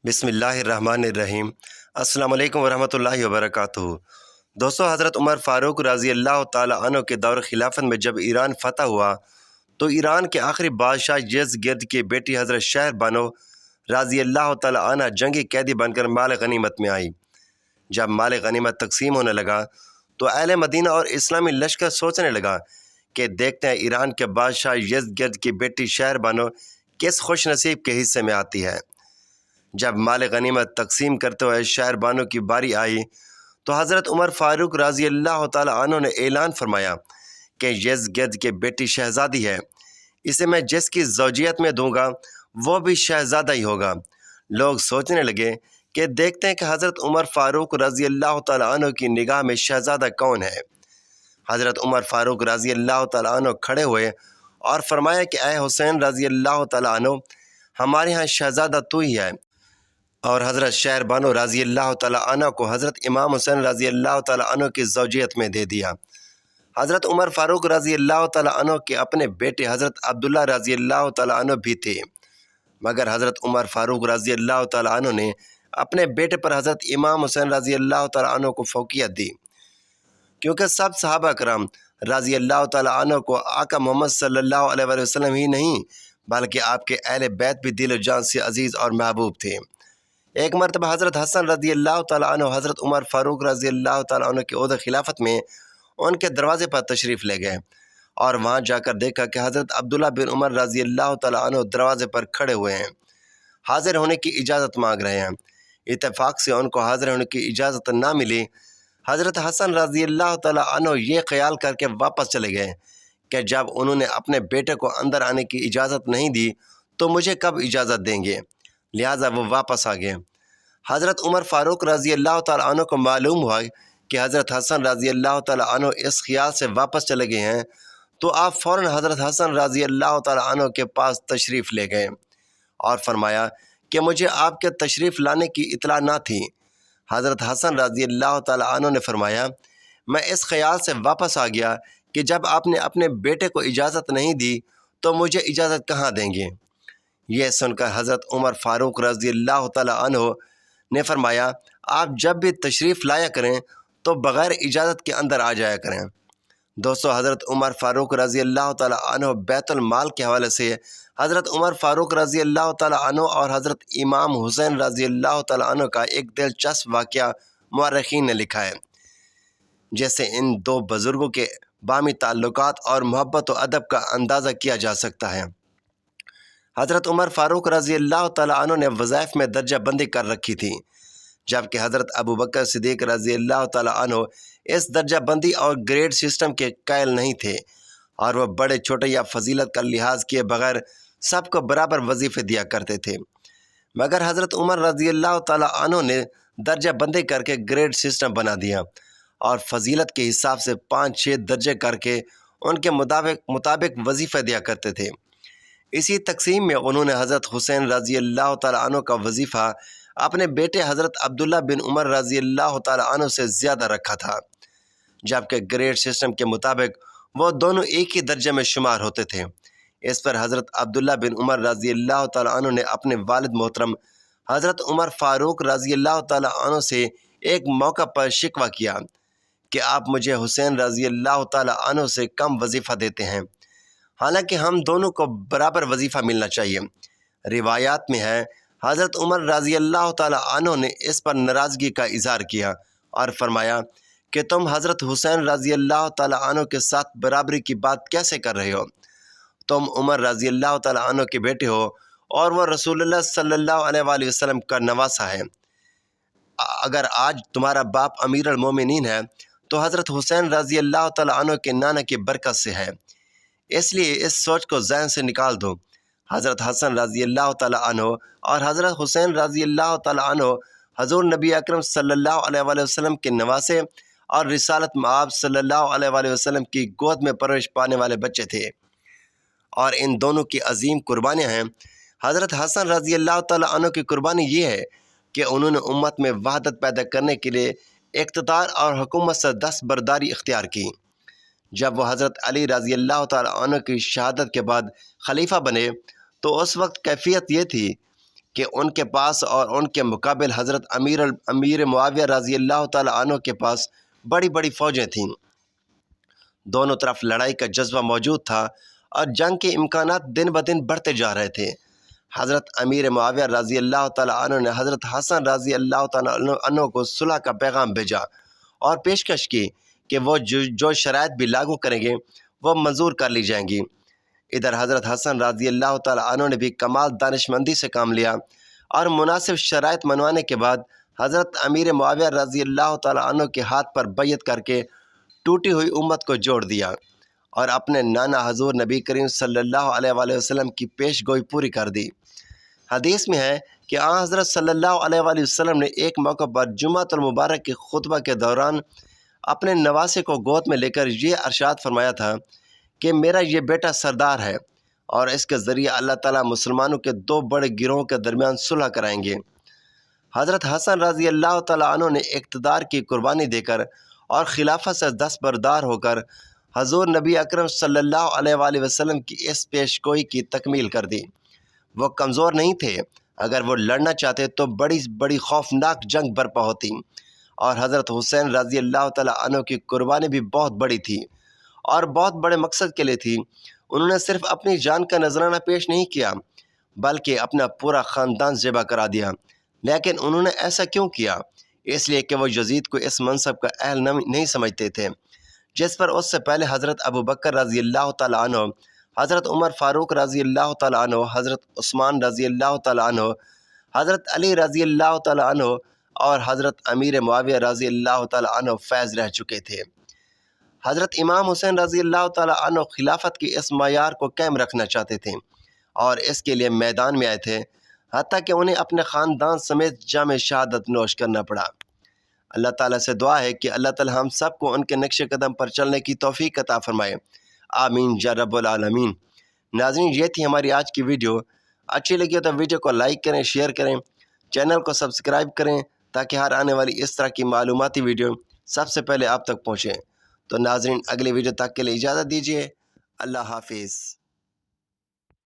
بسم اللہ الرحمن الرحیم۔ السلام علیکم ورحمۃ اللہ وبرکاتہ۔ دوستو، حضرت عمر فاروق رضی اللہ تعالی عنہ کے دور خلافت میں جب ایران فتح ہوا تو ایران کے آخری بادشاہ یزدگرد کی بیٹی حضرت شہر بانو رضی اللہ تعالی عنہ جنگی قیدی بن کر مال غنیمت میں آئی۔ جب مال غنیمت تقسیم ہونے لگا تو اہل مدینہ اور اسلامی لشکر سوچنے لگا کہ دیکھتے ہیں ایران کے بادشاہ یزدگرد کی بیٹی شہر بانو کس خوش نصیب کے حصے میں آتی ہے۔ جب مال غنیمت تقسیم کرتے ہوئے شہر بانو کی باری آئی تو حضرت عمر فاروق رضی اللہ تعالی عنہ نے اعلان فرمایا کہ یزدگرد کی بیٹی شہزادی ہے، اسے میں جس کی زوجیت میں دوں گا وہ بھی شہزادہ ہی ہوگا۔ لوگ سوچنے لگے کہ دیکھتے ہیں کہ حضرت عمر فاروق رضی اللہ تعالی عنہ کی نگاہ میں شہزادہ کون ہے۔ حضرت عمر فاروق رضی اللہ تعالی عنہ کھڑے ہوئے اور فرمایا کہ اے حسین رضی اللہ تعالی عنہ، ہمارے ہاں شہزادہ تو ہی ہے، اور حضرت شہر بانو رضی اللہ تعالی عنہ کو حضرت امام حسین رضی اللہ تعالی عنہ کی زوجیت میں دے دیا۔ حضرت عمر فاروق رضی اللہ تعالی عنہ کے اپنے بیٹے حضرت عبداللہ رضی اللہ تعالی عنہ بھی تھے، مگر حضرت عمر فاروق رضی اللہ تعالی عنہ نے اپنے بیٹے پر حضرت امام حسین رضی اللہ تعالی عنہ کو فوقیت دی، کیونکہ سب صحابہ کرام رضی اللہ تعالی عنہ کو آقا محمد صلی اللہ علیہ وآلہ وسلم ہی نہیں بلکہ آپ کے اہل بیت بھی دل و جان سے عزیز اور محبوب تھے۔ ایک مرتبہ حضرت حسن رضی اللہ تعالی عنہ حضرت عمر فاروق رضی اللہ تعالی عنہ کے عہد خلافت میں ان کے دروازے پر تشریف لے گئے اور وہاں جا کر دیکھا کہ حضرت عبداللہ بن عمر رضی اللہ تعالی عنہ دروازے پر کھڑے ہوئے ہیں، حاضر ہونے کی اجازت مانگ رہے ہیں۔ اتفاق سے ان کو حاضر ہونے کی اجازت نہ ملی۔ حضرت حسن رضی اللہ تعالی عنہ یہ خیال کر کے واپس چلے گئے کہ جب انہوں نے اپنے بیٹے کو اندر آنے کی اجازت نہیں دی تو مجھے کب اجازت دیں گے، لہٰذا وہ واپس آ گئے۔ حضرت عمر فاروق رضی اللہ تعالی عنہ کو معلوم ہوا کہ حضرت حسن رضی اللہ تعالی عنہ اس خیال سے واپس چلے گئے ہیں تو آپ فوراً حضرت حسن رضی اللہ تعالی عنہ کے پاس تشریف لے گئے اور فرمایا کہ مجھے آپ کے تشریف لانے کی اطلاع نہ تھی۔ حضرت حسن رضی اللہ تعالی عنہ نے فرمایا، میں اس خیال سے واپس آ گیا کہ جب آپ نے اپنے بیٹے کو اجازت نہیں دی تو مجھے اجازت کہاں دیں گے۔ یہ سن کر حضرت عمر فاروق رضی اللہ تعالی عنہ نے فرمایا، آپ جب بھی تشریف لایا کریں تو بغیر اجازت کے اندر آ جایا کریں۔ دوستو، حضرت عمر فاروق رضی اللہ تعالی عنہ بیت المال کے حوالے سے حضرت عمر فاروق رضی اللہ تعالی عنہ اور حضرت امام حسین رضی اللہ تعالی عنہ کا ایک دلچسپ واقعہ مورخین نے لکھا ہے، جیسے ان دو بزرگوں کے باہمی تعلقات اور محبت و ادب کا اندازہ کیا جا سکتا ہے۔ حضرت عمر فاروق رضی اللہ تعالی عنہ نے وظائف میں درجہ بندی کر رکھی تھی، جبکہ حضرت ابو بکر صدیق رضی اللہ تعالی عنہ اس درجہ بندی اور گریڈ سسٹم کے قائل نہیں تھے، اور وہ بڑے چھوٹے یا فضیلت کا لحاظ کیے بغیر سب کو برابر وظیفے دیا کرتے تھے۔ مگر حضرت عمر رضی اللہ تعالی عنہ نے درجہ بندی کر کے گریڈ سسٹم بنا دیا اور فضیلت کے حساب سے 5-6 درجے کر کے ان کے مطابق وظیفہ دیا کرتے تھے۔ اسی تقسیم میں انہوں نے حضرت حسین رضی اللہ تعالی عنہ کا وظیفہ اپنے بیٹے حضرت عبداللہ بن عمر رضی اللہ تعالی عنہ سے زیادہ رکھا تھا، جبکہ گریڈ سسٹم کے مطابق وہ دونوں ایک ہی درجے میں شمار ہوتے تھے۔ اس پر حضرت عبداللہ بن عمر رضی اللہ تعالی عنہ نے اپنے والد محترم حضرت عمر فاروق رضی اللہ تعالی عنہ سے ایک موقع پر شکوہ کیا کہ آپ مجھے حسین رضی اللہ تعالی عنہ سے کم وظیفہ دیتے ہیں، حالانکہ ہم دونوں کو برابر وظیفہ ملنا چاہیے۔ روایات میں ہے حضرت عمر رضی اللہ تعالی عنہ نے اس پر ناراضگی کا اظہار کیا اور فرمایا کہ تم حضرت حسین رضی اللہ تعالی عنہ کے ساتھ برابری کی بات کیسے کر رہے ہو؟ تم عمر رضی اللہ تعالی عنہ کے بیٹے ہو اور وہ رسول اللہ صلی اللہ علیہ وآلہ وسلم کا نواسہ ہے۔ اگر آج تمہارا باپ امیر المومنین ہے تو حضرت حسین رضی اللہ تعالی عنہ کے نانا کی برکت سے ہے، اس لیے اس سوچ کو ذہن سے نکال دو۔ حضرت حسن رضی اللہ تعالی عنہ اور حضرت حسین رضی اللہ تعالی عنہ حضور نبی اکرم صلی اللہ علیہ وآلہ وسلم کے نواسے اور رسالت مآب صلی اللہ علیہ وآلہ وسلم کی گود میں پرورش پانے والے بچے تھے، اور ان دونوں کی عظیم قربانیاں ہیں۔ حضرت حسن رضی اللہ تعالی عنہ کی قربانی یہ ہے کہ انہوں نے امت میں وحدت پیدا کرنے کے لیے اقتدار اور حکومت سے دستبرداری اختیار کی۔ جب وہ حضرت علی رضی اللہ تعالی عنہ کی شہادت کے بعد خلیفہ بنے تو اس وقت کیفیت یہ تھی کہ ان کے پاس اور ان کے مقابل حضرت امیر معاویہ رضی اللہ تعالی عنہ کے پاس بڑی بڑی فوجیں تھیں۔ دونوں طرف لڑائی کا جذبہ موجود تھا اور جنگ کے امکانات دن بدن بڑھتے جا رہے تھے۔ حضرت امیر معاویہ رضی اللہ تعالی عنہ نے حضرت حسن رضی اللہ تعالی عنہ کو صلح کا پیغام بھیجا اور پیشکش کی کہ وہ جو شرائط بھی لاگو کریں گے وہ منظور کر لی جائیں گی۔ ادھر حضرت حسن رضی اللہ تعالی عنہ نے بھی کمال دانشمندی سے کام لیا اور مناسب شرائط منوانے کے بعد حضرت امیر معاویہ رضی اللہ تعالی عنہ کے ہاتھ پر بیعت کر کے ٹوٹی ہوئی امت کو جوڑ دیا اور اپنے نانا حضور نبی کریم صلی اللہ علیہ وآلہ وسلم کی پیش گوئی پوری کر دی۔ حدیث میں ہے کہ آن حضرت صلی اللہ علیہ وآلہ وسلم نے ایک موقع پر جمعۃ المبارک کے خطبہ کے دوران اپنے نواسے کو گود میں لے کر یہ ارشاد فرمایا تھا کہ میرا یہ بیٹا سردار ہے اور اس کے ذریعے اللہ تعالیٰ مسلمانوں کے دو بڑے گروہوں کے درمیان صلح کرائیں گے۔ حضرت حسن رضی اللہ تعالیٰ عنہ نے اقتدار کی قربانی دے کر اور خلافت سے دستبردار ہو کر حضور نبی اکرم صلی اللہ علیہ وآلہ وسلم کی اس پیش گوئی کی تکمیل کر دی۔ وہ کمزور نہیں تھے، اگر وہ لڑنا چاہتے تو بڑی بڑی خوفناک جنگ برپا ہوتی، اور حضرت حسین رضی اللہ تعالیٰ عنہ کی قربانی بھی بہت بڑی تھی اور بہت بڑے مقصد کے لیے تھی۔ انہوں نے صرف اپنی جان کا نذرانہ پیش نہیں کیا بلکہ اپنا پورا خاندان ذبح کرا دیا۔ لیکن انہوں نے ایسا کیوں کیا؟ اس لیے کہ وہ یزید کو اس منصب کا اہل نہیں سمجھتے تھے جس پر اس سے پہلے حضرت ابو بکر رضی اللہ تعالیٰ عنہ، حضرت عمر فاروق رضی اللہ تعالیٰ عنہ، حضرت عثمان رضی اللہ تعالیٰ عنہ، حضرت علی رضی اللہ تعالیٰ عنہ اور حضرت امیر معاویہ رضی اللہ تعالیٰ عنہ فیض رہ چکے تھے۔ حضرت امام حسین رضی اللہ تعالیٰ عنہ خلافت کی اس معیار کو قائم رکھنا چاہتے تھے اور اس کے لیے میدان میں آئے تھے، حتیٰ کہ انہیں اپنے خاندان سمیت جام شہادت نوش کرنا پڑا۔ اللہ تعالیٰ سے دعا ہے کہ اللہ تعالیٰ ہم سب کو ان کے نقش قدم پر چلنے کی توفیق عطا فرمائے، آمین یا رب العالمین۔ ناظرین، یہ تھی ہماری آج کی ویڈیو۔ اچھی لگی ہو تو ویڈیو کو لائک کریں، شیئر کریں، چینل کو سبسکرائب کریں تاکہ ہر آنے والی اس طرح کی معلوماتی ویڈیو سب سے پہلے آپ تک پہنچیں۔ تو ناظرین، اگلی ویڈیو تک کے لیے اجازت دیجیے۔ اللہ حافظ۔